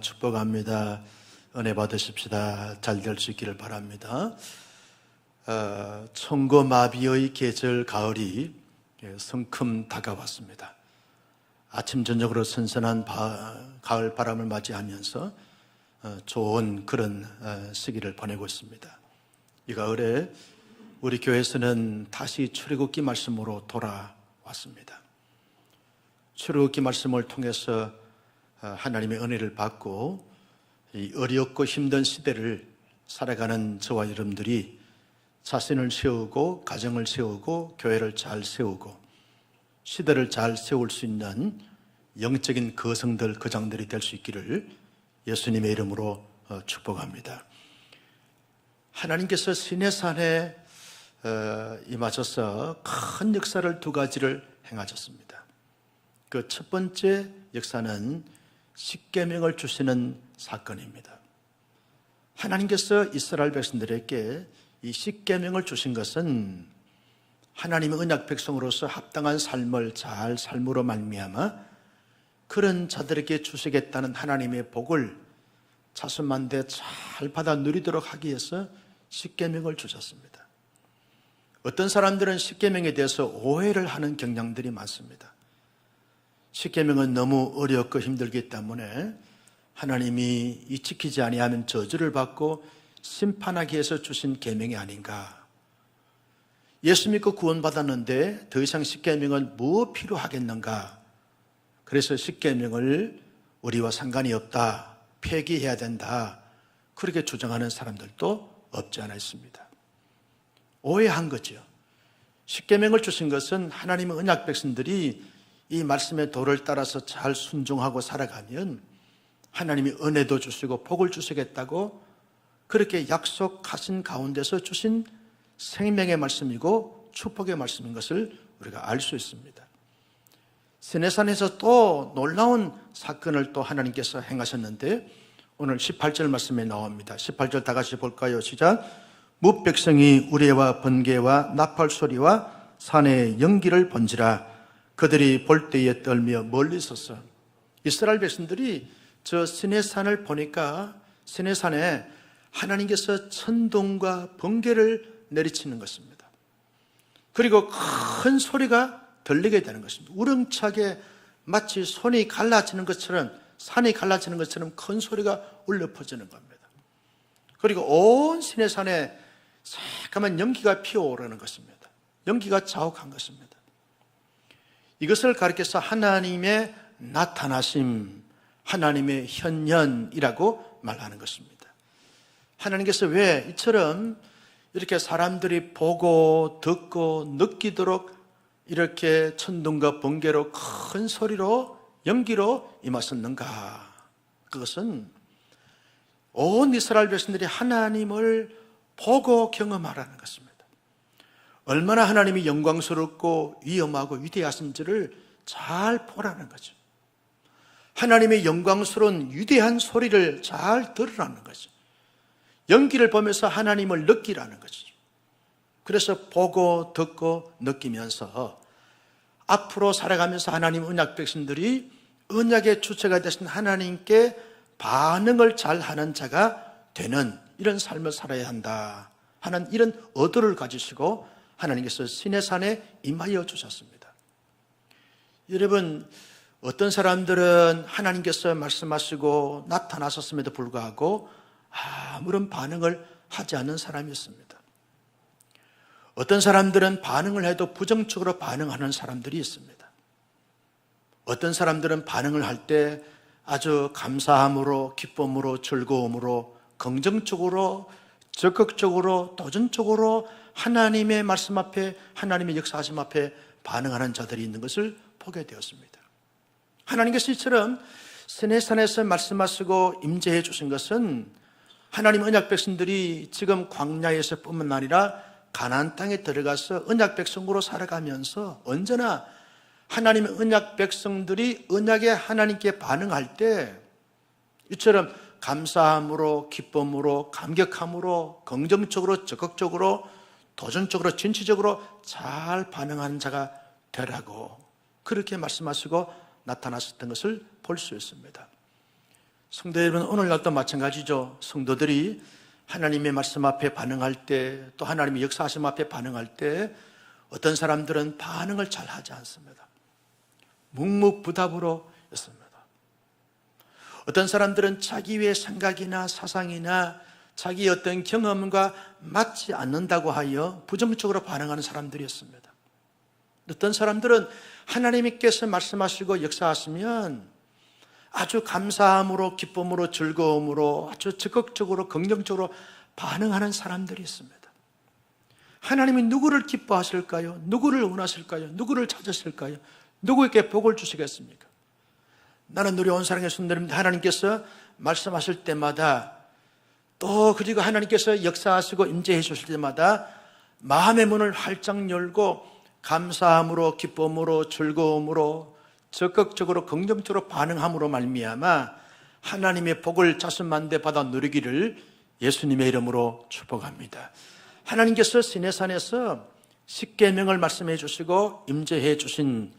축복합니다. 은혜 받으십시다. 잘 될 수 있기를 바랍니다. 청고마비의 계절 가을이 성큼 다가왔습니다. 아침 저녁으로 선선한 가을 바람을 맞이하면서 좋은 그런 시기를 보내고 있습니다. 이 가을에 우리 교회에서는 다시 출애굽기 말씀으로 돌아왔습니다. 출애굽기 말씀을 통해서 하나님의 은혜를 받고 이 어렵고 힘든 시대를 살아가는 저와 여러분들이 자신을 세우고 가정을 세우고 교회를 잘 세우고 시대를 잘 세울 수 있는 영적인 거성들, 거장들이 될 수 있기를 예수님의 이름으로 축복합니다. 하나님께서 시내산에 임하셔서 큰 역사를 두 가지를 행하셨습니다. 그 첫 번째 역사는 십계명을 주시는 사건입니다. 하나님께서 이스라엘 백성들에게 이 십계명을 주신 것은 하나님의 언약 백성으로서 합당한 삶을 잘 삶으로 말미암아 그런 자들에게 주시겠다는 하나님의 복을 자수만대 잘 받아 누리도록 하기 위해서 십계명을 주셨습니다. 어떤 사람들은 십계명에 대해서 오해를 하는 경향들이 많습니다. 십계명은 너무 어렵고 힘들기 때문에 하나님이 이 지키지 아니하면 저주를 받고 심판하기 위해서 주신 계명이 아닌가. 예수 믿고 구원받았는데 더 이상 십계명은 뭐 필요하겠는가. 그래서 십계명을 우리와 상관이 없다, 폐기해야 된다, 그렇게 주장하는 사람들도 없지 않아 있습니다. 오해한 거죠. 십계명을 주신 것은 하나님의 언약 백성들이 이 말씀의 도를 따라서 잘 순종하고 살아가면 하나님이 은혜도 주시고 복을 주시겠다고 그렇게 약속하신 가운데서 주신 생명의 말씀이고 축복의 말씀인 것을 우리가 알 수 있습니다. 시내산에서 또 놀라운 사건을 또 하나님께서 행하셨는데 오늘 18절 말씀에 나옵니다. 18절 다 같이 볼까요? 시작. 뭇백성이 우레와 번개와 나팔 소리와 산의 연기를 본지라 그들이 볼 때에 떨며 멀리 섰어. 이스라엘 백성들이 저 시내산을 보니까 시내산에 하나님께서 천둥과 번개를 내리치는 것입니다. 그리고 큰 소리가 들리게 되는 것입니다. 우렁차게 마치 손이 갈라지는 것처럼 산이 갈라지는 것처럼 큰 소리가 울려 퍼지는 겁니다. 그리고 온 시내산에 새까만 연기가 피어오르는 것입니다. 연기가 자욱한 것입니다. 이것을 가리켜서 하나님의 나타나심, 하나님의 현현이라고 말하는 것입니다. 하나님께서 왜 이처럼 이렇게 사람들이 보고 듣고 느끼도록 이렇게 천둥과 번개로 큰 소리로 연기로 임하셨는가? 그것은 온 이스라엘 백성들이 하나님을 보고 경험하라는 것입니다. 얼마나 하나님이 영광스럽고 위엄하고 위대하신지를 잘 보라는 거죠. 하나님의 영광스러운 위대한 소리를 잘 들으라는 거죠. 연기를 보면서 하나님을 느끼라는 거죠. 그래서 보고 듣고 느끼면서 앞으로 살아가면서 하나님 언약 백성들이 언약의 주체가 되신 하나님께 반응을 잘하는 자가 되는 이런 삶을 살아야 한다 하는 이런 의도를 가지시고 하나님께서 시내산에 임하여 주셨습니다. 여러분, 어떤 사람들은 하나님께서 말씀하시고 나타나셨음에도 불구하고 아무런 반응을 하지 않는 사람이 있습니다. 어떤 사람들은 반응을 해도 부정적으로 반응하는 사람들이 있습니다. 어떤 사람들은 반응을 할 때 아주 감사함으로, 기쁨으로, 즐거움으로, 긍정적으로, 적극적으로, 도전적으로 하나님의 말씀 앞에, 하나님의 역사하심 앞에 반응하는 자들이 있는 것을 보게 되었습니다. 하나님께서 이처럼 시내산에서 말씀하시고 임재해 주신 것은 하나님 언약 백성들이 지금 광야에서 뿐만 아니라 가나안 땅에 들어가서 언약 백성으로 살아가면서 언제나 하나님의 언약 백성들이 언약의 하나님께 반응할 때 이처럼 감사함으로, 기쁨으로, 감격함으로, 긍정적으로, 적극적으로, 도전적으로, 진취적으로 잘 반응하는 자가 되라고 그렇게 말씀하시고 나타나셨던 것을 볼 수 있습니다. 성도 여러분, 오늘날도 마찬가지죠. 성도들이 하나님의 말씀 앞에 반응할 때, 또 하나님의 역사하심 앞에 반응할 때 어떤 사람들은 반응을 잘 하지 않습니다. 묵묵부답으로 있습니다. 어떤 사람들은 자기의 생각이나 사상이나 자기의 어떤 경험과 맞지 않는다고 하여 부정적으로 반응하는 사람들이었습니다. 어떤 사람들은 하나님께서 말씀하시고 역사하시면 아주 감사함으로, 기쁨으로, 즐거움으로 아주 적극적으로, 긍정적으로 반응하는 사람들이 있습니다. 하나님이 누구를 기뻐하실까요? 누구를 원하실까요? 누구를 찾으실까요? 누구에게 복을 주시겠습니까? 나는 누려온 사랑의 손들입니다. 하나님께서 말씀하실 때마다, 또 그리고 하나님께서 역사하시고 임재해 주실 때마다 마음의 문을 활짝 열고 감사함으로, 기쁨으로, 즐거움으로, 적극적으로, 긍정적으로 반응함으로 말미암아 하나님의 복을 자수만대 받아 누리기를 예수님의 이름으로 축복합니다. 하나님께서 시내산에서 십계명을 말씀해 주시고 임재해 주신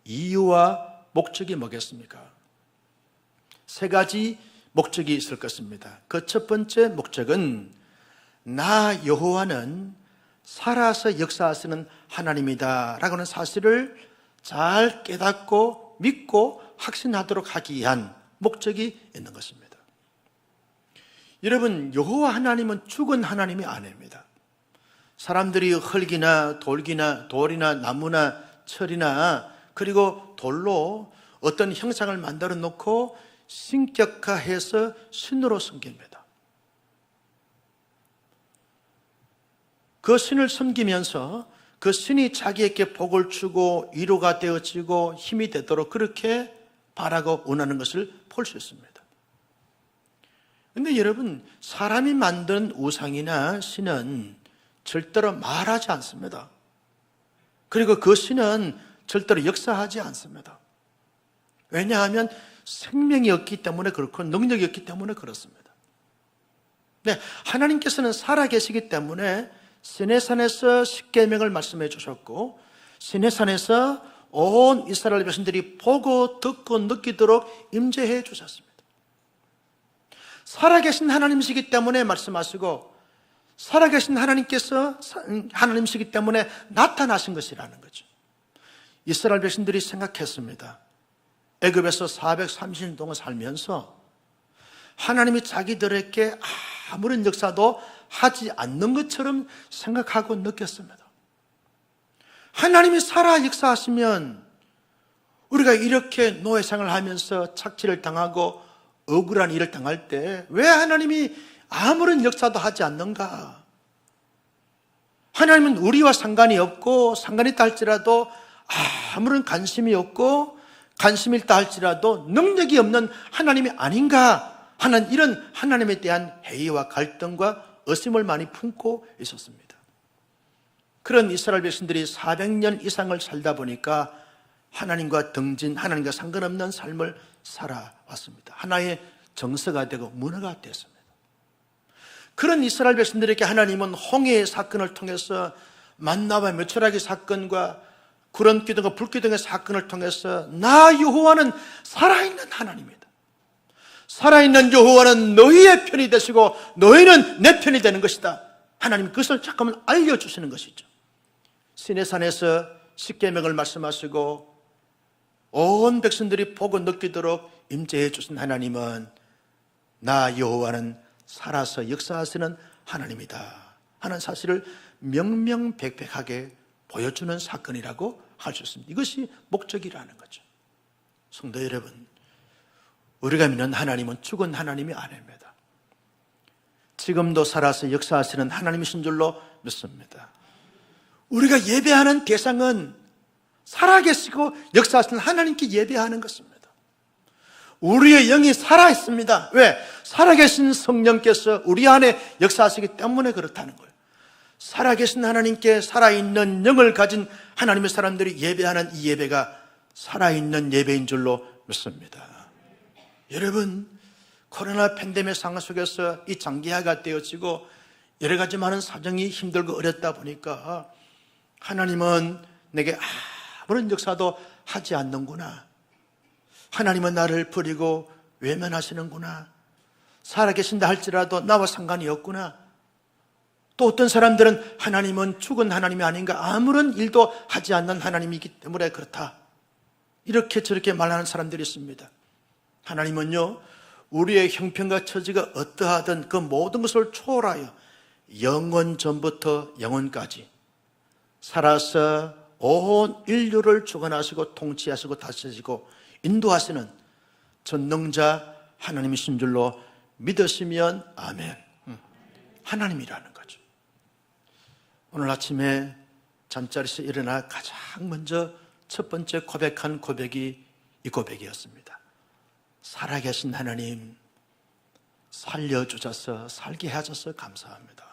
이유와 목적이 뭐겠습니까? 세 가지 목적이 있을 것입니다. 그 첫 번째 목적은 나 여호와는 살아서 역사하시는 하나님이다 라고 하는 사실을 잘 깨닫고 믿고 확신하도록 하기 위한 목적이 있는 것입니다. 여러분, 여호와 하나님은 죽은 하나님이 아닙니다. 사람들이 흙이나 돌이나 나무나 철이나 그리고 돌로 어떤 형상을 만들어 놓고 신격화해서 신으로 섬깁니다. 그 신을 섬기면서 그 신이 자기에게 복을 주고 위로가 되어지고 힘이 되도록 그렇게 바라고 원하는 것을 볼 수 있습니다. 그런데 여러분, 사람이 만든 우상이나 신은 절대로 말하지 않습니다. 그리고 그 신은 절대로 역사하지 않습니다. 왜냐하면 생명이 없기 때문에 그렇고 능력이 없기 때문에 그렇습니다. 네, 하나님께서는 살아계시기 때문에 시내산에서 십계명을 말씀해 주셨고 시내산에서 온 이스라엘 백성들이 보고 듣고 느끼도록 임재해 주셨습니다. 살아계신 하나님이시기 때문에 말씀하시고 살아계신 하나님이시기 때문에 나타나신 것이라는 거죠. 이스라엘 백성들이 생각했습니다. 애굽에서 430년 동안 살면서 하나님이 자기들에게 아무런 역사도 하지 않는 것처럼 생각하고 느꼈습니다. 하나님이 살아 역사하시면 우리가 이렇게 노예생활을 하면서 착취를 당하고 억울한 일을 당할 때 왜 하나님이 아무런 역사도 하지 않는가? 하나님은 우리와 상관이 없고 상관이 있다 할지라도 아무런 관심이 없고 관심이 있다 할지라도 능력이 없는 하나님이 아닌가 하는 이런 하나님에 대한 회의와 갈등과 의심을 많이 품고 있었습니다. 그런 이스라엘 백성들이 400년 이상을 살다 보니까 하나님과 등진, 하나님과 상관없는 삶을 살아왔습니다. 하나의 정서가 되고 문화가 됐습니다. 그런 이스라엘 백성들에게 하나님은 홍해의 사건을 통해서 만나와 메추라기 사건과 구름기둥과 불기둥의 사건을 통해서 나 여호와는 살아있는 하나님이다. 살아있는 여호와는 너희의 편이 되시고 너희는 내 편이 되는 것이다. 하나님 그것을 잠깐만 알려주시는 것이죠. 시내산에서 십계명을 말씀하시고 온 백성들이 보고 느끼도록 임재해 주신 하나님은 나 여호와는 살아서 역사하시는 하나님이다 하는 사실을 명명백백하게 보여주는 사건이라고 할 수 있습니다. 이것이 목적이라는 거죠. 성도 여러분, 우리가 믿는 하나님은 죽은 하나님이 아닙니다. 지금도 살아서 역사하시는 하나님이신 줄로 믿습니다. 우리가 예배하는 대상은 살아계시고 역사하시는 하나님께 예배하는 것입니다. 우리의 영이 살아있습니다. 왜? 살아계신 성령께서 우리 안에 역사하시기 때문에 그렇다는 거예요. 살아계신 하나님께 살아있는 영을 가진 하나님의 사람들이 예배하는 이 예배가 살아있는 예배인 줄로 믿습니다. 여러분, 코로나 팬데믹 상황 속에서 이 장기화가 되어지고 여러 가지 많은 사정이 힘들고 어렵다 보니까 하나님은 내게 아무런 역사도 하지 않는구나. 하나님은 나를 버리고 외면하시는구나. 살아계신다 할지라도 나와 상관이 없구나. 또 어떤 사람들은 하나님은 죽은 하나님이 아닌가, 아무런 일도 하지 않는 하나님이기 때문에 그렇다, 이렇게 저렇게 말하는 사람들이 있습니다. 하나님은요, 우리의 형편과 처지가 어떠하든 그 모든 것을 초월하여 영원 전부터 영원까지 살아서 온 인류를 주관하시고 통치하시고 다스리시고 인도하시는 전능자 하나님이신 줄로 믿으시면 아멘. 하나님이라는 거죠. 오늘 아침에 잠자리에서 일어나 가장 먼저 첫 번째 고백한 고백이 이 고백이었습니다. 살아계신 하나님, 살려주셔서 살게 하셔서 감사합니다.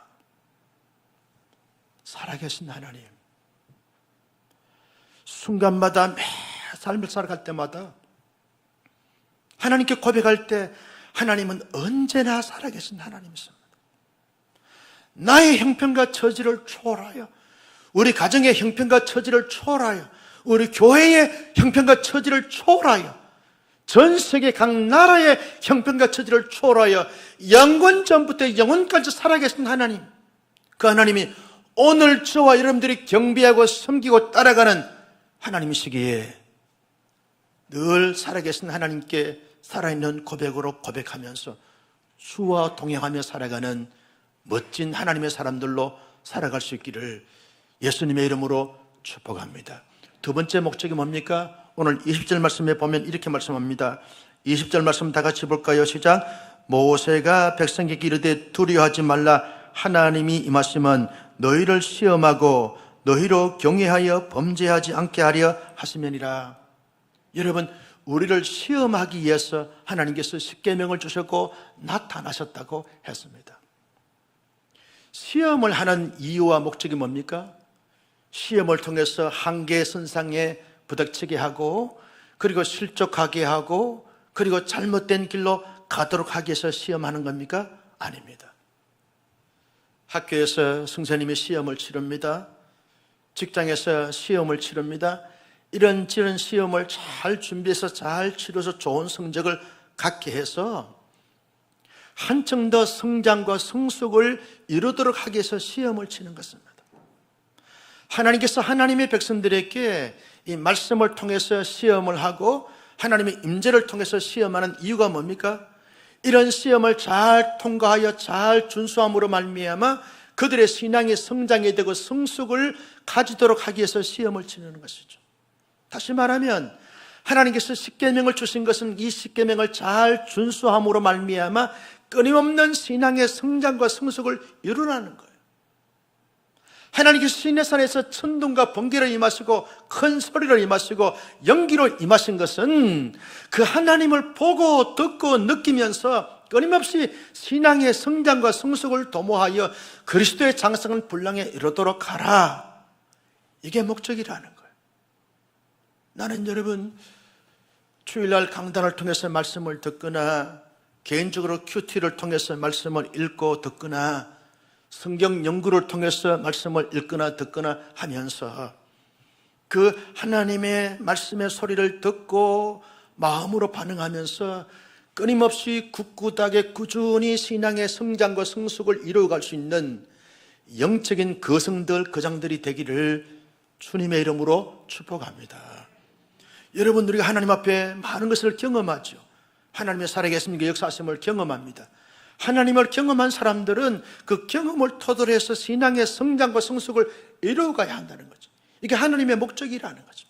살아계신 하나님, 순간마다 매 삶을 살아갈 때마다 하나님께 고백할 때 하나님은 언제나 살아계신 하나님이십니다. 나의 형편과 처지를 초월하여, 우리 가정의 형편과 처지를 초월하여, 우리 교회의 형편과 처지를 초월하여, 전 세계 각 나라의 형편과 처지를 초월하여 영원 전부터 영원까지 살아계신 하나님, 그 하나님이 오늘 저와 여러분들이 경배하고 섬기고 따라가는 하나님이시기에 늘 살아계신 하나님께 살아있는 고백으로 고백하면서 주와 동행하며 살아가는 멋진 하나님의 사람들로 살아갈 수 있기를 예수님의 이름으로 축복합니다. 두 번째 목적이 뭡니까? 오늘 20절 말씀에 보면 이렇게 말씀합니다. 20절 말씀 다 같이 볼까요? 시작. 모세가 백성에게 이르되 두려워하지 말라. 하나님이 임하시면 너희를 시험하고 너희로 경외하여 범죄하지 않게 하려 하시면이라. 여러분, 우리를 시험하기 위해서 하나님께서 십계명을 주셨고 나타나셨다고 했습니다. 시험을 하는 이유와 목적이 뭡니까? 시험을 통해서 한계 선상에 부닥치게 하고, 그리고 실족하게 하고, 그리고 잘못된 길로 가도록 하기 위해서 시험하는 겁니까? 아닙니다. 학교에서 선생님이 시험을 치릅니다. 직장에서 시험을 치릅니다. 이런 시험을 잘 준비해서 잘 치러서 좋은 성적을 갖게 해서 한층 더 성장과 성숙을 이루도록 하기 위해서 시험을 치는 것입니다. 하나님께서 하나님의 백성들에게 이 말씀을 통해서 시험을 하고 하나님의 임재를 통해서 시험하는 이유가 뭡니까? 이런 시험을 잘 통과하여 잘 준수함으로 말미암아 그들의 신앙이 성장이 되고 성숙을 가지도록 하기 위해서 시험을 치르는 것이죠. 다시 말하면 하나님께서 십계명을 주신 것은 이 십계명을 잘 준수함으로 말미암아 끊임없는 신앙의 성장과 성숙을 이루라는 거예요. 하나님께서 시내산에서 천둥과 번개를 임하시고 큰 소리를 임하시고 연기로 임하신 것은 그 하나님을 보고 듣고 느끼면서 끊임없이 신앙의 성장과 성숙을 도모하여 그리스도의 장성한 분량에 이르도록 하라. 이게 목적이라는 거예요. 나는 여러분, 주일날 강단을 통해서 말씀을 듣거나 개인적으로 큐티를 통해서 말씀을 읽고 듣거나 성경 연구를 통해서 말씀을 읽거나 듣거나 하면서 그 하나님의 말씀의 소리를 듣고 마음으로 반응하면서 끊임없이 굳굳하게 꾸준히 신앙의 성장과 성숙을 이루어갈 수 있는 영적인 거성들, 거장들이 되기를 주님의 이름으로 축복합니다. 여러분, 우리가 하나님 앞에 많은 것을 경험하죠. 하나님의 살아계심과 역사하심을 경험합니다. 하나님을 경험한 사람들은 그 경험을 토대로 해서 신앙의 성장과 성숙을 이루어가야 한다는 거죠. 이게 하나님의 목적이라는 거죠.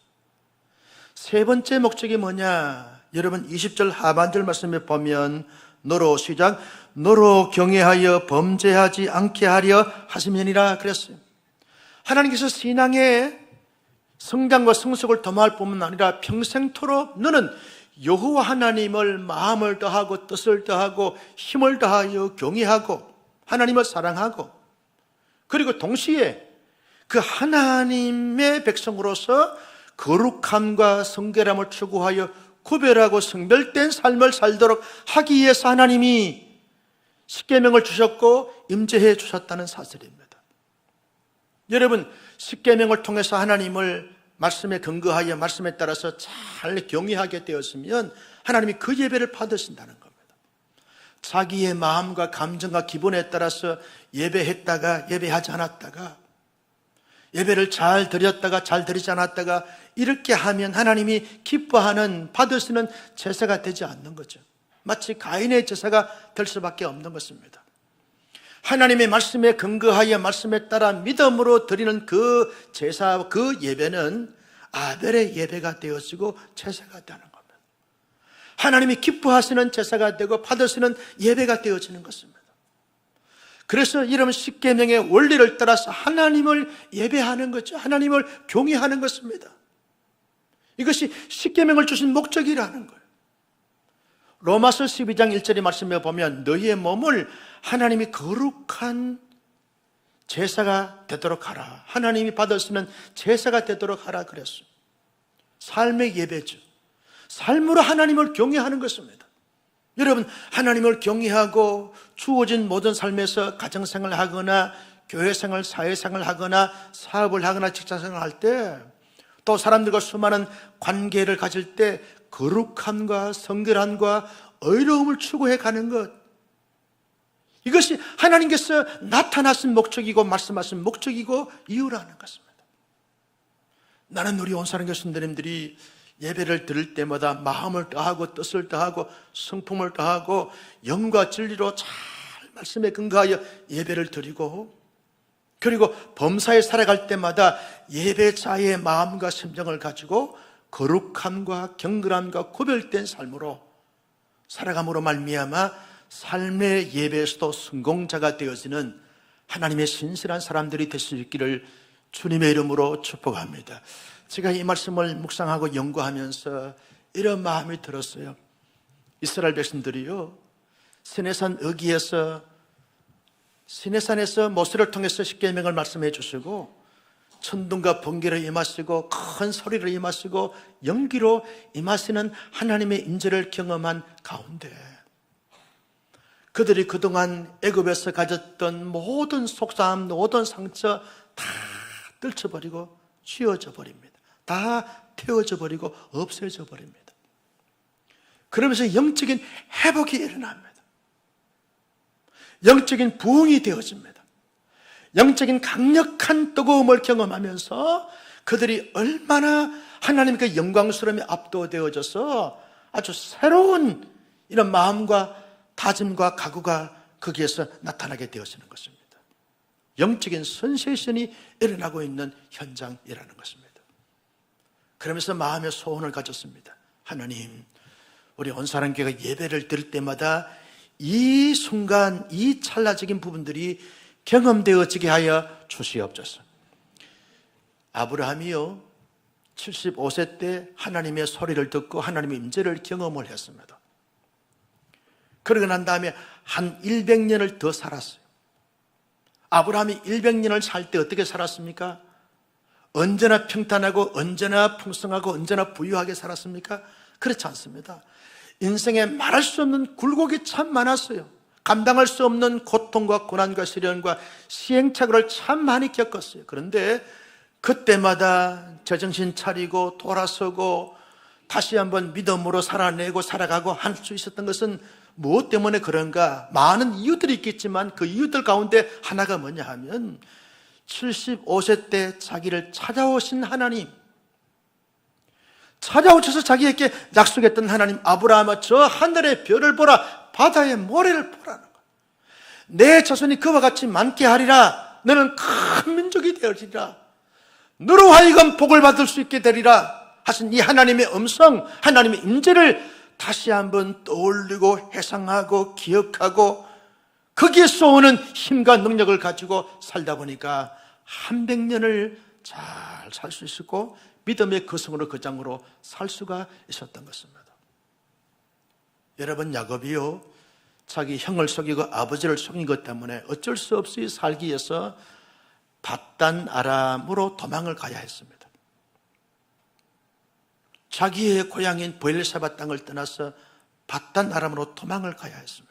세 번째 목적이 뭐냐? 여러분, 20절 하반절 말씀에 보면 너로 시작, 너로 경외하여 범죄하지 않게 하려 하시면이라 그랬어요. 하나님께서 신앙의 성장과 성숙을 도모할 뿐만 아니라 평생토록 너는 여호와 하나님을 마음을 다하고 뜻을 다하고 힘을 다하여 경외하고 하나님을 사랑하고, 그리고 동시에 그 하나님의 백성으로서 거룩함과 성결함을 추구하여 구별하고 성별된 삶을 살도록 하기 위해서 하나님이 십계명을 주셨고 임재해 주셨다는 사실입니다. 여러분, 십계명을 통해서 하나님을 말씀에 근거하여 말씀에 따라서 잘 경외하게 되었으면 하나님이 그 예배를 받으신다는 겁니다. 자기의 마음과 감정과 기분에 따라서 예배했다가 예배하지 않았다가, 예배를 잘 드렸다가 잘 드리지 않았다가, 이렇게 하면 하나님이 기뻐하는, 받으시는 제사가 되지 않는 거죠. 마치 가인의 제사가 될 수밖에 없는 것입니다. 하나님의 말씀에 근거하여 말씀에 따라 믿음으로 드리는 그 제사, 그 예배는 아벨의 예배가 되어지고 제사가 되는 겁니다. 하나님이 기뻐하시는 제사가 되고 받으시는 예배가 되어지는 것입니다. 그래서 이런 십계명의 원리를 따라서 하나님을 예배하는 거죠. 하나님을 경외하는 것입니다. 이것이 십계명을 주신 목적이라는 거예요. 로마서 12장 1절의 말씀에 보면 너희의 몸을 하나님이 거룩한 제사가 되도록 하라. 하나님이 받으시는 제사가 되도록 하라 그랬어요. 삶의 예배죠. 삶으로 하나님을 경외하는 것입니다. 여러분, 하나님을 경외하고 주어진 모든 삶에서 가정생활을 하거나 교회생활, 사회생활을 하거나 사업을 하거나 직장생활을 할 때, 또 사람들과 수많은 관계를 가질 때 거룩함과 성결함과 의로움을 추구해 가는 것, 이것이 하나님께서 나타나신 목적이고 말씀하신 목적이고 이유라는 것입니다. 나는 우리 온사랑 교수님들이 예배를 드릴 때마다 마음을 다하고 뜻을 다하고 성품을 다하고 영과 진리로 잘 말씀에 근거하여 예배를 드리고, 그리고 범사에 살아갈 때마다 예배자의 마음과 심정을 가지고 거룩함과 경건함과 구별된 삶으로 살아감으로 말미암아 삶의 예배에서도 성공자가 되어지는 하나님의 신실한 사람들이 될 수 있기를 주님의 이름으로 축복합니다. 제가 이 말씀을 묵상하고 연구하면서 이런 마음이 들었어요. 이스라엘 백성들이요, 시내산 어기에서, 시내산에서 모세를 통해서 십계명을 말씀해 주시고 천둥과 번개를 임하시고 큰 소리를 임하시고 연기로 임하시는 하나님의 임재를 경험한 가운데 그들이 그동안 애굽에서 가졌던 모든 속상함, 모든 상처 다 떨쳐버리고 쥐어져 버립니다. 다 태워져 버리고 없애져 버립니다. 그러면서 영적인 회복이 일어납니다. 영적인 부흥이 되어집니다. 영적인 강력한 뜨거움을 경험하면서 그들이 얼마나 하나님께 영광스러움에 압도되어져서 아주 새로운 이런 마음과 다짐과 각오가 거기에서 나타나게 되어지는 것입니다. 영적인 선세션이 일어나고 있는 현장이라는 것입니다. 그러면서 마음의 소원을 가졌습니다. 하나님, 우리 온사랑교회가 예배를 드릴 때마다 이 순간, 이 찰나적인 부분들이 경험되어지게 하여 주시옵소서. 아브라함이요, 75세 때 하나님의 소리를 듣고 하나님의 임재를 경험을 했습니다. 그러고 난 다음에 한 100년을 더 살았어요. 아브라함이 100년을 살 때 어떻게 살았습니까? 언제나 평탄하고 언제나 풍성하고 언제나 부유하게 살았습니까? 그렇지 않습니다. 인생에 말할 수 없는 굴곡이 참 많았어요. 감당할 수 없는 고통과 고난과 시련과 시행착오를 참 많이 겪었어요. 그런데 그때마다 제정신 차리고 돌아서고 다시 한번 믿음으로 살아내고 살아가고 할 수 있었던 것은 무엇 때문에 그런가? 많은 이유들이 있겠지만 그 이유들 가운데 하나가 뭐냐 하면 75세 때 자기를 찾아오신 하나님, 찾아오셔서 자기에게 약속했던 하나님, 아브라함아, 저 하늘의 별을 보라, 바다의 모래를 보라는 거예요. 내 자손이 그와 같이 많게 하리라. 너는 큰 민족이 되리라. 너로 하여금 복을 받을 수 있게 되리라 하신 이 하나님의 음성, 하나님의 임재를 다시 한번 떠올리고 회상하고 기억하고 거기에서 오는 힘과 능력을 가지고 살다 보니까 한 100년을 잘 살 수 있었고 믿음의 거성으로 거장으로 살 수가 있었던 것입니다. 여러분, 야곱이요, 자기 형을 속이고 아버지를 속인 것 때문에 어쩔 수 없이 살기 위해서 밧단 아람으로 도망을 가야 했습니다. 자기의 고향인 브엘세바 땅을 떠나서 밧단 아람으로 도망을 가야 했습니다.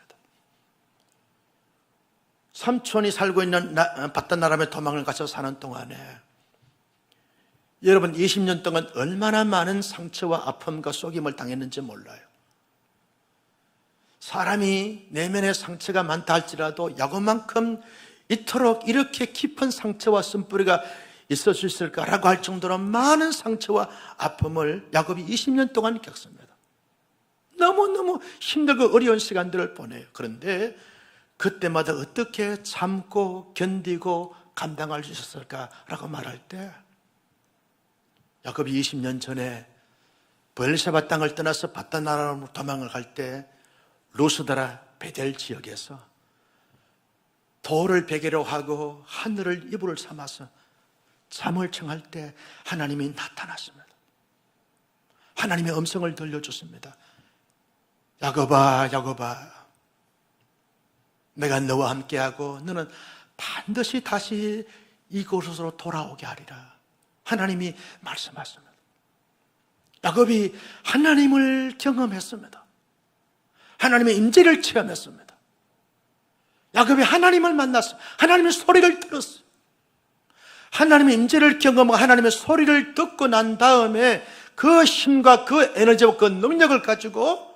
삼촌이 살고 있는 밧단 아람에 도망을 가서 사는 동안에 여러분 20년 동안 얼마나 많은 상처와 아픔과 속임을 당했는지 몰라요. 사람이 내면에 상처가 많다 할지라도 야곱만큼 이토록 이렇게 깊은 상처와 쓴뿌리가 있을 수 있을까라고 할 정도로 많은 상처와 아픔을 야곱이 20년 동안 겪습니다. 너무너무 힘들고 어려운 시간들을 보내요. 그런데 그때마다 어떻게 참고 견디고 감당할 수 있었을까라고 말할 때, 야곱이 20년 전에 브엘세바 땅을 떠나서 바단 나라로 도망을 갈 때 루스드라 베델 지역에서 돌을 베개로 하고 하늘을 이불을 삼아서 잠을 청할 때 하나님이 나타났습니다. 하나님의 음성을 들려줬습니다. 야곱아, 야곱아, 내가 너와 함께하고 너는 반드시 다시 이곳으로 돌아오게 하리라. 하나님이 말씀하십니다. 야곱이 하나님을 경험했습니다. 하나님의 임재를 체험했습니다. 야곱이 하나님을 만났습니다. 하나님의 소리를 들었어요. 하나님의 임재를 경험하고 하나님의 소리를 듣고 난 다음에 그 힘과 그 에너지와 그 능력을 가지고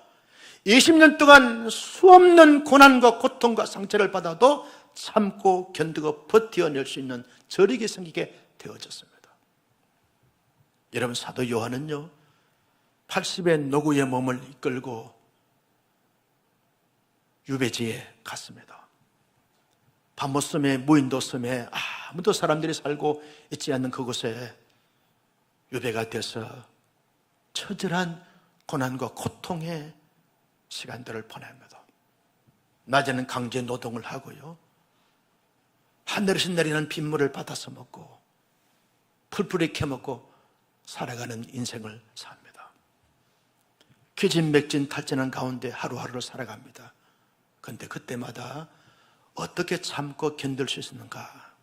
20년 동안 수없는 고난과 고통과 상처를 받아도 참고 견디고 버텨낼 수 있는 저력이 생기게 되어졌습니다. 여러분, 사도 요한은요 80의 노구의 몸을 이끌고 유배지에 갔습니다. 바모섬의 무인도 섬에 아무도 사람들이 살고 있지 않는 그곳에 유배가 돼서 처절한 고난과 고통의 시간들을 보냅니다. 낮에는 강제 노동을 하고요, 하늘에서 내리는 빗물을 받아서 먹고 풀뿌리 캐먹고 살아가는 인생을 삽니다. 기진맥진 탈진한 가운데 하루하루를 살아갑니다. 그런데 그때마다 어떻게 참고 견딜 수 있었는가?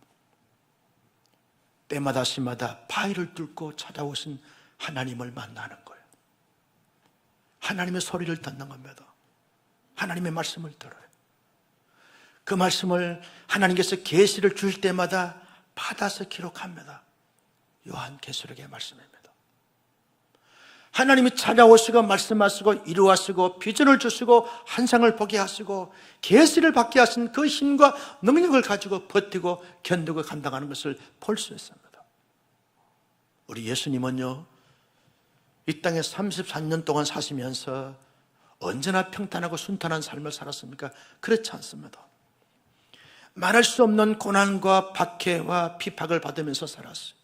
때마다 시마다 바위를 뚫고 찾아오신 하나님을 만나는 거예요. 하나님의 소리를 듣는 겁니다. 하나님의 말씀을 들어요. 그 말씀을 하나님께서 계시를 줄 때마다 받아서 기록합니다. 요한계시록의 말씀입니다. 하나님이 찾아오시고 말씀하시고 이루하시고 비전을 주시고 환상을 보게 하시고 계시를 받게 하신 그 힘과 능력을 가지고 버티고 견디고 감당하는 것을 볼 수 있습니다. 우리 예수님은요 이 땅에 34년 동안 사시면서 언제나 평탄하고 순탄한 삶을 살았습니까? 그렇지 않습니다. 말할 수 없는 고난과 박해와 피박을 받으면서 살았어요.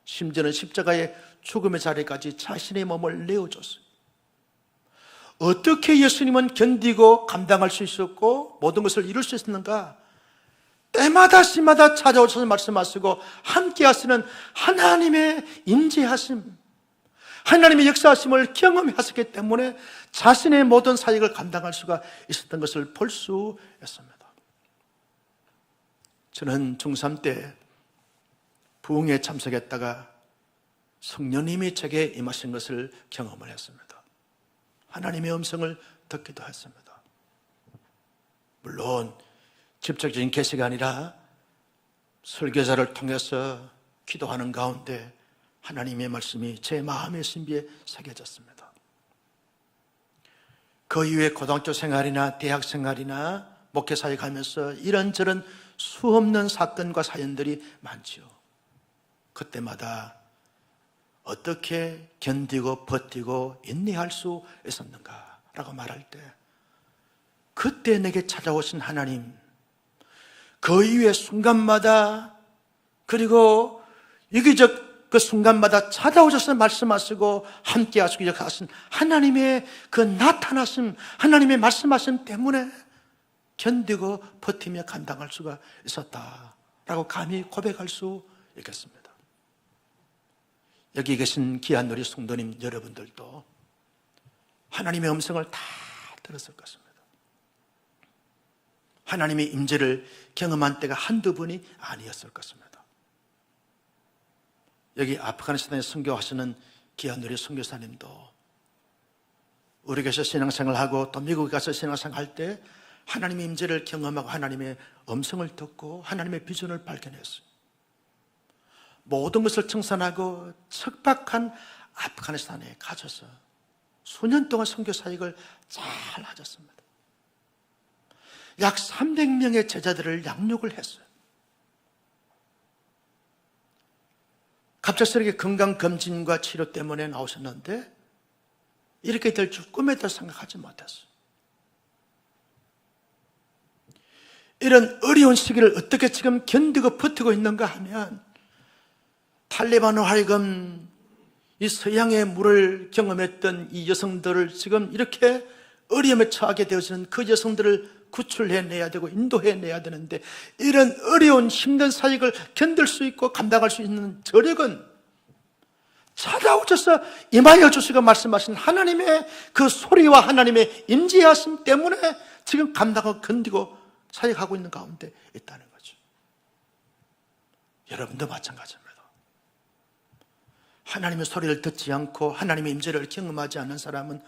심지어는 십자가의 죽음의 자리까지 자신의 몸을 내어줬어요. 어떻게 예수님은 견디고 감당할 수 있었고 모든 것을 이룰 수 있었는가? 때마다 시마다 찾아오셔서 말씀하시고 함께 하시는 하나님의 임재하심, 하나님의 역사하심을 경험하셨기 때문에 자신의 모든 사역을 감당할 수가 있었던 것을 볼 수 있습니다. 저는 중3 때 부흥에 참석했다가 성령님이 제게 임하신 것을 경험을 했습니다. 하나님의 음성을 듣기도 했습니다. 물론 직접적인 계시가 아니라 설교자를 통해서 기도하는 가운데 하나님의 말씀이 제 마음의 신비에 새겨졌습니다. 그 이후에 고등학교 생활이나 대학 생활이나 목회 사역하면서 이런저런 수없는 사건과 사연들이 많지요. 그때마다 어떻게 견디고 버티고 인내할 수 있었는가 라고 말할 때 그때 내게 찾아오신 하나님, 그 이후의 순간마다 그리고 이기적 그 순간마다 찾아오셔서 말씀하시고 함께 하시고 역하신 하나님의 그 나타나심, 하나님의 말씀하심 때문에 견디고 버티며 감당할 수가 있었다라고 감히 고백할 수 있겠습니다. 여기 계신 귀한 우리 성도님 여러분들도 하나님의 음성을 다 들었을 것입니다. 하나님의 임재를 경험한 때가 한두 번이 아니었을 것입니다. 여기 아프가니스탄에 선교하시는 귀한 우리 선교사님도 우리에게서 신앙생활하고 또 미국에 가서 신앙생활할 때 하나님의 임재를 경험하고 하나님의 음성을 듣고 하나님의 비전을 발견했어요. 모든 것을 청산하고 척박한 아프가니스탄에 가셔서 수년 동안 선교 사역을 잘 하셨습니다. 약 300명의 제자들을 양육을 했어요. 갑작스럽게 건강검진과 치료 때문에 나오셨는데 이렇게 될 줄 꿈에도 생각하지 못했어요. 이런 어려운 시기를 어떻게 지금 견디고 버티고 있는가 하면 탈레반으로 하여금 이 서양의 물을 경험했던 이 여성들을 지금 이렇게 어려움에 처하게 되어지는 그 여성들을 구출해내야 되고 인도해내야 되는데 이런 어려운 힘든 사역을 견딜 수 있고 감당할 수 있는 저력은 찾아오셔서 임하여 주시고 말씀하신 하나님의 그 소리와 하나님의 임재하심 때문에 지금 감당하고 견디고 사역하고 있는 가운데 있다는 거죠. 여러분도 마찬가지입니다. 하나님의 소리를 듣지 않고 하나님의 임재를 경험하지 않는 사람은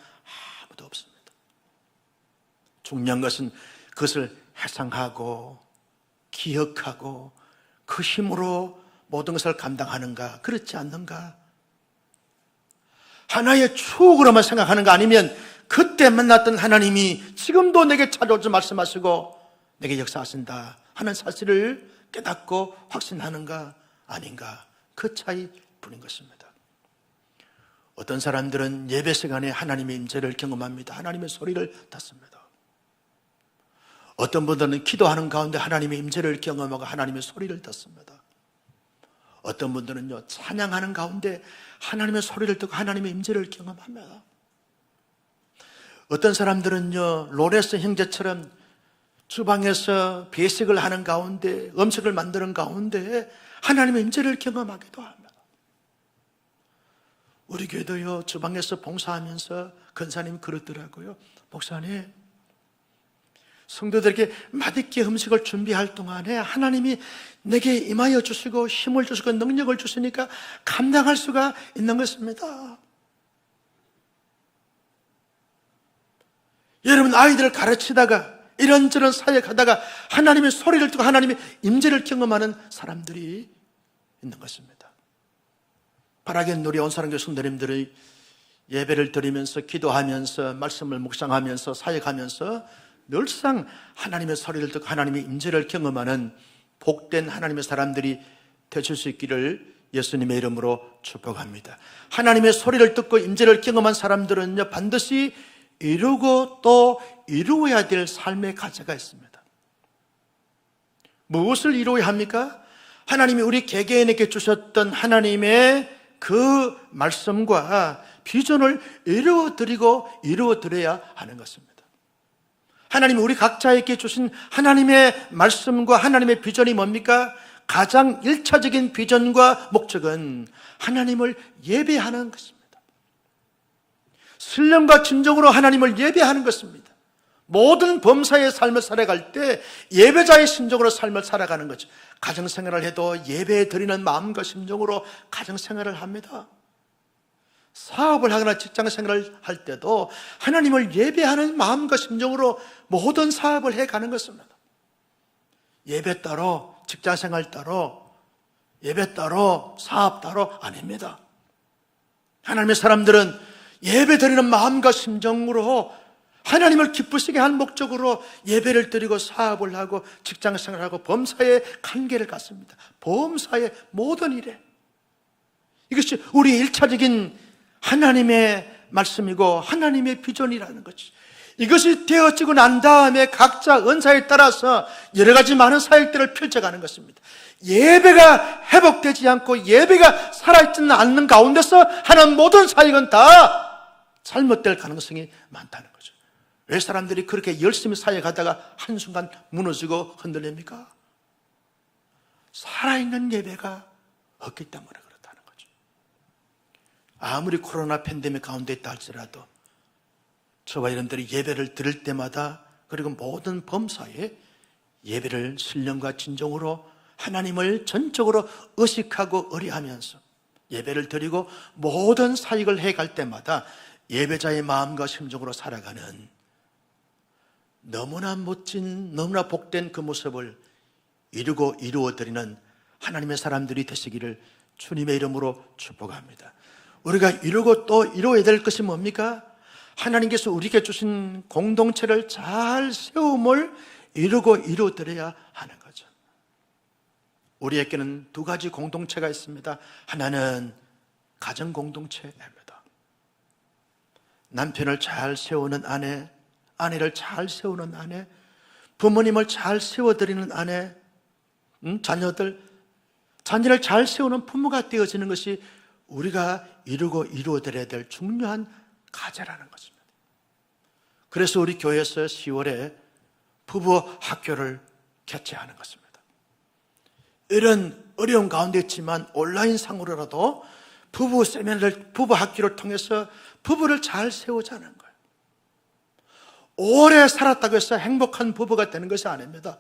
아무도 없습니다. 중요한 것은 그것을 회상하고 기억하고 그 힘으로 모든 것을 감당하는가 그렇지 않는가, 하나의 추억으로만 생각하는가, 아니면 그때 만났던 하나님이 지금도 내게 찾아오지 말씀하시고 내게 역사하신다 하는 사실을 깨닫고 확신하는가 아닌가, 그 차이뿐인 것입니다. 어떤 사람들은 예배 시간에 하나님의 임재를 경험합니다. 하나님의 소리를 듣습니다. 어떤 분들은 기도하는 가운데 하나님의 임재를 경험하고 하나님의 소리를 듣습니다. 어떤 분들은요, 찬양하는 가운데 하나님의 소리를 듣고 하나님의 임재를 경험합니다. 어떤 사람들은요, 로레스 형제처럼 주방에서 배식을 하는 가운데, 음식을 만드는 가운데 하나님의 임재를 경험하기도 합니다. 우리 교회도요, 주방에서 봉사하면서 권사님이 그러더라고요. 목사님, 성도들에게 맛있게 음식을 준비할 동안에 하나님이 내게 임하여 주시고 힘을 주시고 능력을 주시니까 감당할 수가 있는 것입니다. 여러분, 아이들을 가르치다가 이런저런 사역하다가 하나님의 소리를 듣고 하나님의 임재를 경험하는 사람들이 있는 것입니다. 바라겐 우리 온사랑교회 성도님들의 예배를 드리면서 기도하면서 말씀을 묵상하면서 사역하면서 늘상 하나님의 소리를 듣고 하나님의 임재를 경험하는 복된 하나님의 사람들이 되실 수 있기를 예수님의 이름으로 축복합니다. 하나님의 소리를 듣고 임재를 경험한 사람들은요, 반드시 이루고 또 이루어야 될 삶의 과제가 있습니다. 무엇을 이루어야 합니까? 하나님이 우리 개개인에게 주셨던 하나님의 그 말씀과 비전을 이루어드려야 하는 것입니다. 하나님이 우리 각자에게 주신 하나님의 말씀과 하나님의 비전이 뭡니까? 가장 1차적인 비전과 목적은 하나님을 예배하는 것입니다. 신령과 진정으로 하나님을 예배하는 것입니다. 모든 범사의 삶을 살아갈 때 예배자의 심정으로 삶을 살아가는 거죠. 가정생활을 해도 예배 드리는 마음과 심정으로 가정생활을 합니다. 사업을 하거나 직장생활을 할 때도 하나님을 예배하는 마음과 심정으로 모든 사업을 해가는 것입니다. 예배 따로, 직장생활 따로, 예배 따로, 사업 따로 아닙니다. 하나님의 사람들은 예배 드리는 마음과 심정으로 하나님을 기쁘시게 한 목적으로 예배를 드리고 사업을 하고 직장생활하고 범사의 관계를 갖습니다. 범사의 모든 일에 이것이 우리의 1차적인 하나님의 말씀이고 하나님의 비전이라는 거지. 이것이 되어지고 난 다음에 각자 은사에 따라서 여러 가지 많은 사역들을 펼쳐가는 것입니다. 예배가 회복되지 않고 예배가 살아있지는 않는 가운데서 하는 모든 사역은 다 잘못될 가능성이 많다는 거죠. 왜 사람들이 그렇게 열심히 사역하다가 한순간 무너지고 흔들립니까? 살아있는 예배가 없기 때문에 그렇다는 거죠. 아무리 코로나 팬데믹 가운데 있다 할지라도 저와 여러분들이 예배를 드릴 때마다, 그리고 모든 범사에 예배를 신령과 진정으로 하나님을 전적으로 의식하고 의뢰하면서 예배를 드리고 모든 사역을 해갈 때마다 예배자의 마음과 심정으로 살아가는 너무나 멋진, 너무나 복된 그 모습을 이루어드리는 하나님의 사람들이 되시기를 주님의 이름으로 축복합니다. 우리가 이루고 또 이루어야 될 것이 뭡니까? 하나님께서 우리에게 주신 공동체를 잘 세움을 이루고 이루어드려야 하는 거죠. 우리에게는 두 가지 공동체가 있습니다. 하나는 가정 공동체입니다. 남편을 잘 세우는 아내, 아내를 잘 세우는 아내, 부모님을 잘 세워드리는 아내, 자녀를 잘 세우는 부모가 되어지는 것이 우리가 이루고 이루어드려야 될 중요한 과제라는 것입니다. 그래서 우리 교회에서 10월에 부부 학교를 개최하는 것입니다. 이런 어려운 가운데 있지만 온라인 상으로라도 부부 세미나를, 부부 학교를 통해서 부부를 잘 세우자는 거예요. 오래 살았다고 해서 행복한 부부가 되는 것이 아닙니다.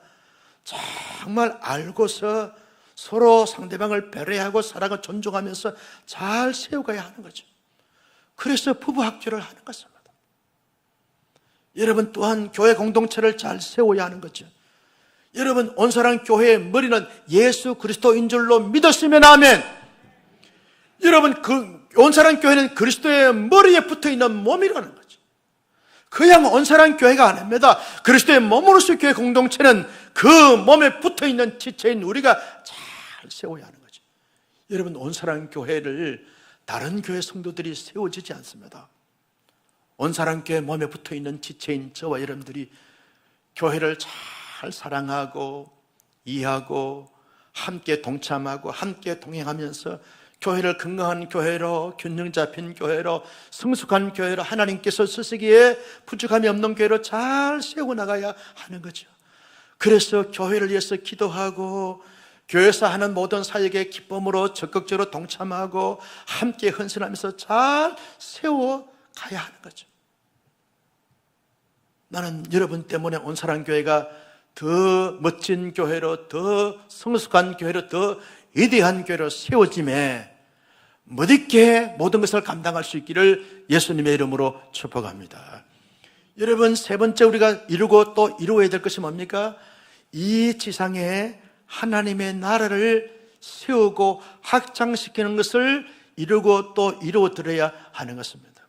정말 알고서 서로 상대방을 배려하고 사랑을 존중하면서 잘 세워가야 하는 거죠. 그래서 부부 학교를 하는 것입니다. 여러분 또한 교회 공동체를 잘 세워야 하는 거죠. 여러분, 온사랑 교회의 머리는 예수 그리스도인 줄로 믿었으면 아멘. 여러분, 온사랑 교회는 그리스도의 머리에 붙어있는 몸이라는 거죠. 그냥 온사랑 교회가 아닙니다. 그리스도의 몸으로서 교회 공동체는 그 몸에 붙어있는 지체인 우리가 잘 세워야 하는 거죠. 여러분, 온사랑 교회를 다른 교회 성도들이 세워지지 않습니다. 온사랑 교회 몸에 붙어있는 지체인 저와 여러분들이 교회를 잘 사랑하고 이해하고 함께 동참하고 함께 동행하면서 교회를 건강한 교회로, 균형 잡힌 교회로, 성숙한 교회로, 하나님께서 쓰시기에 부족함이 없는 교회로 잘 세워나가야 하는 거죠. 그래서 교회를 위해서 기도하고 교회에서 하는 모든 사역에 기쁨으로 적극적으로 동참하고 함께 헌신하면서 잘 세워가야 하는 거죠. 나는 여러분 때문에 온사랑교회가 더 멋진 교회로, 더 성숙한 교회로, 더 위대한 교회로 세워짐에 멋있게 모든 것을 감당할 수 있기를 예수님의 이름으로 축복합니다. 여러분, 세 번째 우리가 이루고 또 이루어야 될 것이 뭡니까? 이 지상에 하나님의 나라를 세우고 확장시키는 것을 이루고 또 이루어드려야 하는 것입니다.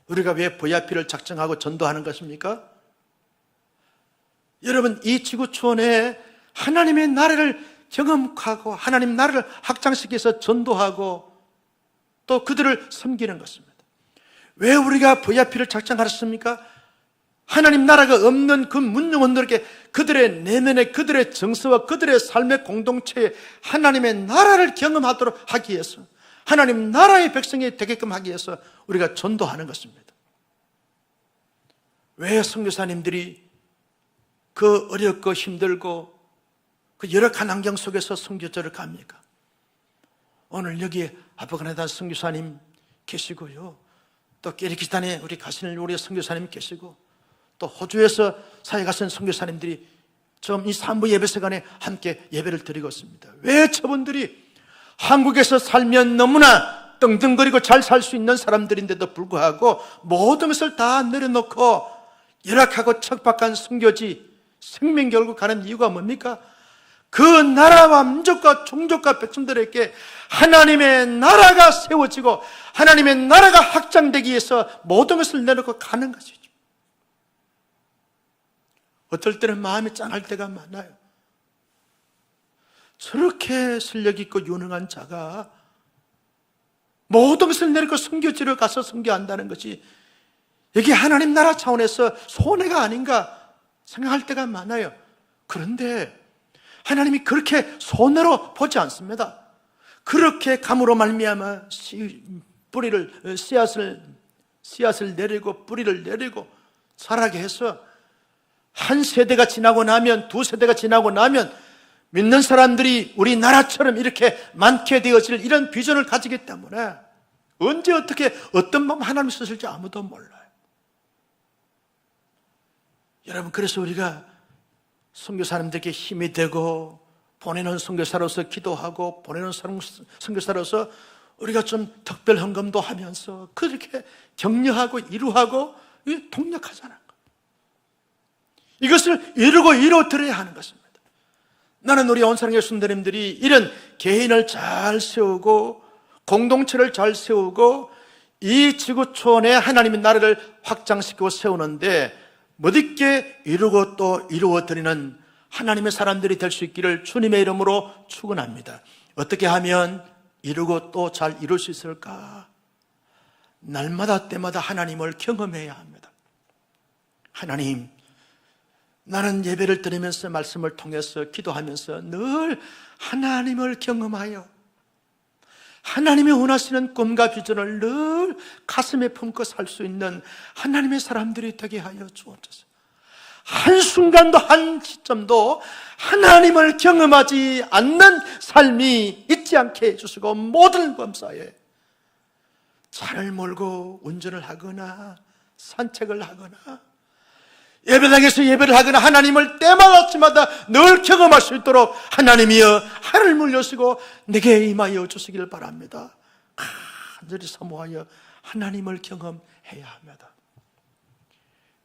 우리가 왜 VIP를 작정하고 전도하는 것입니까? 여러분, 이 지구촌에 하나님의 나라를 경험하고 하나님 나라를 확장시켜서 전도하고 또 그들을 섬기는 것입니다. 왜 우리가 VIP를 작정하셨습니까? 하나님 나라가 없는 그 문영원들에게 그들의 내면의 그들의 정서와 그들의 삶의 공동체에 하나님의 나라를 경험하도록 하기 위해서, 하나님 나라의 백성이 되게끔 하기 위해서 우리가 전도하는 것입니다. 왜 선교사님들이 그 어렵고 힘들고 그 열악한 환경 속에서 선교절을 갑니까? 오늘 여기 아프가니스탄 선교사님 계시고요, 또 키르기스탄에 우리 가시는 우리 선교사님 계시고, 또 호주에서 사회 가신 선교사님들이 좀 이 산부 예배 시간에 함께 예배를 드리고 있습니다. 왜 저분들이 한국에서 살면 너무나 떵떵거리고 잘 살 수 있는 사람들인데도 불구하고 모든 것을 다 내려놓고 열악하고 척박한 선교지 생명교육을 가는 이유가 뭡니까? 그 나라와 민족과 종족과 백성들에게 하나님의 나라가 세워지고 하나님의 나라가 확장되기 위해서 모든 것을 내놓고 가는 것이죠. 어떨 때는 마음이 짠할 때가 많아요. 저렇게 실력 있고 유능한 자가 모든 것을 내놓고 선교지로 가서 선교한다는 것이 이게 하나님 나라 차원에서 손해가 아닌가 생각할 때가 많아요. 그런데 하나님이 그렇게 손해로 보지 않습니다. 그렇게 감으로 말미암아 뿌리를 씨앗을 내리고 뿌리를 내리고 자라게 해서 한 세대가 지나고 나면, 두 세대가 지나고 나면 믿는 사람들이 우리나라처럼 이렇게 많게 되어질 이런 비전을 가지기 때문에 언제 어떻게 어떤 마음 하나님이 쓰실지 아무도 몰라요. 여러분, 그래서 우리가 선교사님들에게 힘이 되고 보내는 선교사로서 기도하고 보내는 선교사로서 우리가 좀 특별 헌금도 하면서 그렇게 격려하고 이루하고 동력하자는 것, 이것을 이루고 이루어드려야 하는 것입니다. 나는 우리 온사랑의 순대님들이 이런 개인을 잘 세우고 공동체를 잘 세우고 이 지구촌에 하나님의 나라를 확장시키고 세우는데 멋있게 이루고 또 이루어드리는 하나님의 사람들이 될 수 있기를 주님의 이름으로 축원합니다. 어떻게 하면 이루고 또 잘 이룰 수 있을까? 날마다 때마다 하나님을 경험해야 합니다. 하나님, 나는 예배를 드리면서 말씀을 통해서 기도하면서 늘 하나님을 경험하여 하나님이 원하시는 꿈과 비전을 늘 가슴에 품고 살 수 있는 하나님의 사람들이 되게 하여 주옵소서. 한순간도 한 시점도 하나님을 경험하지 않는 삶이 있지 않게 해주시고, 모든 범사에 차를 몰고 운전을 하거나 산책을 하거나 예배당에서 예배를 하거나 하나님을 때마다마다 늘 경험할 수 있도록 하나님이여 하늘 물려시고 내게 임하여 주시길 바랍니다. 간절히 사모하여 하나님을 경험해야 합니다.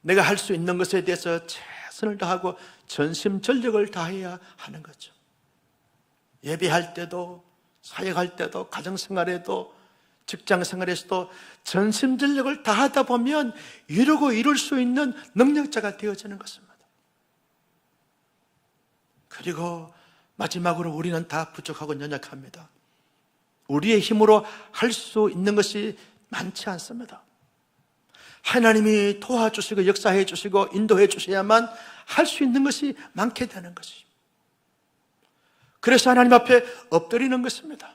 내가 할 수 있는 것에 대해서 최선을 다하고 전심전력을 다해야 하는 거죠. 예배할 때도, 사역할 때도, 가정생활에도, 직장생활에서도 전심전력을 다하다 보면 이루고 이룰 수 있는 능력자가 되어지는 것입니다. 그리고 마지막으로 우리는 다 부족하고 연약합니다. 우리의 힘으로 할 수 있는 것이 많지 않습니다. 하나님이 도와주시고 역사해 주시고 인도해 주셔야만 할 수 있는 것이 많게 되는 것입니다. 그래서 하나님 앞에 엎드리는 것입니다.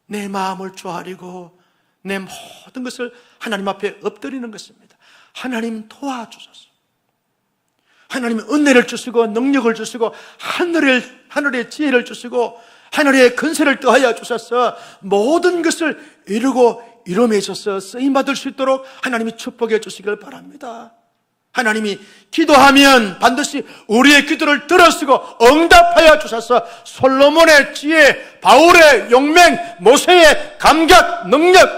내 마음을 조아리고 내 모든 것을 하나님 앞에 엎드리는 것입니다. 하나님 도와주소서. 하나님 은혜를 주시고 능력을 주시고 하늘의 지혜를 주시고 하늘의 근세를 더하여 주셔서 모든 것을 이루고 이름에 있어서 쓰임받을 수 있도록 하나님이 축복해 주시길 바랍니다. 하나님이 기도하면 반드시 우리의 기도를 들으시고 응답하여 주셔서 솔로몬의 지혜, 바울의 용맹, 모세의 감각, 능력,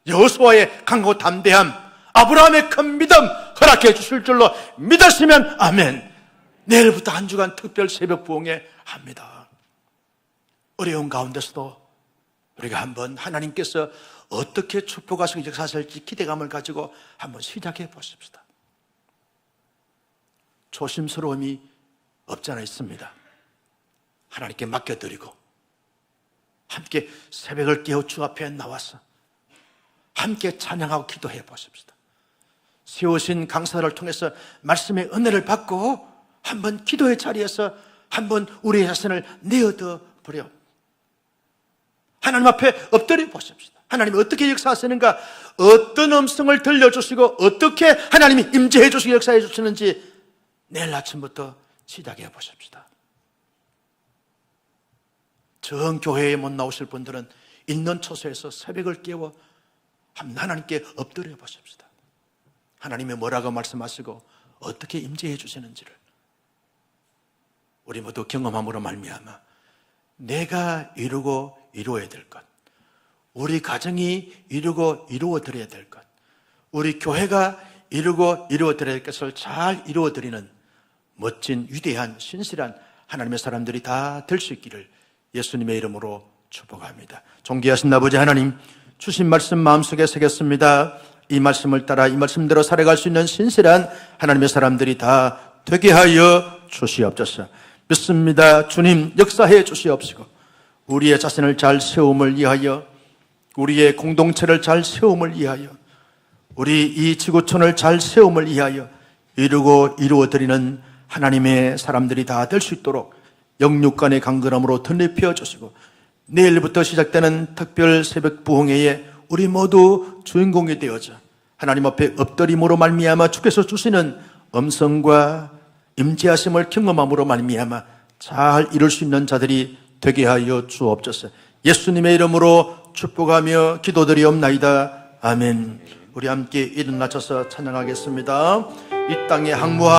여호수아의 강고 담대함, 아브라함의 큰 믿음 허락해 주실 줄로 믿으시면 아멘. 내일부터 한 주간 특별 새벽 부흥회 합니다. 어려운 가운데서도 우리가 한번 하나님께서 어떻게 축복하시고 역사하실지 기대감을 가지고 한번 시작해 보십시다. 조심스러움이 없지 않아 있습니다. 하나님께 맡겨드리고 함께 새벽을 깨어 주 앞에 나와서 함께 찬양하고 기도해 보십시다. 세우신 강사를 통해서 말씀의 은혜를 받고 한번 기도의 자리에서 한번 우리의 자신을 내어둬 버려 하나님 앞에 엎드려 보십시다. 하나님이 어떻게 역사하시는가, 어떤 음성을 들려주시고 어떻게 하나님이 임재해 주시고 역사해 주시는지 내일 아침부터 시작해 보십시다. 정 교회에 못 나오실 분들은 있는 처소에서 새벽을 깨워 하나님께 엎드려 보십시다. 하나님이 뭐라고 말씀하시고 어떻게 임재해 주시는지를 우리 모두 경험함으로 말미암아 내가 이루고 이루어야 될 것, 우리 가정이 이루고 이루어드려야 될 것, 우리 교회가 이루고 이루어드려야 될 것을 잘 이루어드리는 멋진 위대한 신실한 하나님의 사람들이 다 될 수 있기를 예수님의 이름으로 축복합니다. 존귀하신 아버지 하나님, 주신 말씀 마음속에 새겼습니다. 이 말씀을 따라 이 말씀대로 살아갈 수 있는 신실한 하나님의 사람들이 다 되게 하여 주시옵소서. 믿습니다. 주님 역사해 주시옵시고 우리의 자신을 잘 세움을 위하여, 우리의 공동체를 잘 세움을 위하여, 우리 이 지구촌을 잘 세움을 위하여 이루고 이루어드리는 하나님의 사람들이 다 될 수 있도록 영육간의 강건함으로 덧입혀 주시고 내일부터 시작되는 특별 새벽 부흥회에 우리 모두 주인공이 되어져 하나님 앞에 엎드림으로 말미암아 주께서 주시는 음성과 임재하심을 경험함으로 말미암아 잘 이룰 수 있는 자들이 되게 하여 주옵소서. 예수님의 이름으로 축복하며 기도드리옵나이다. 아멘. 우리 함께 일어나셔서 찬양하겠습니다. 이 땅에 항무하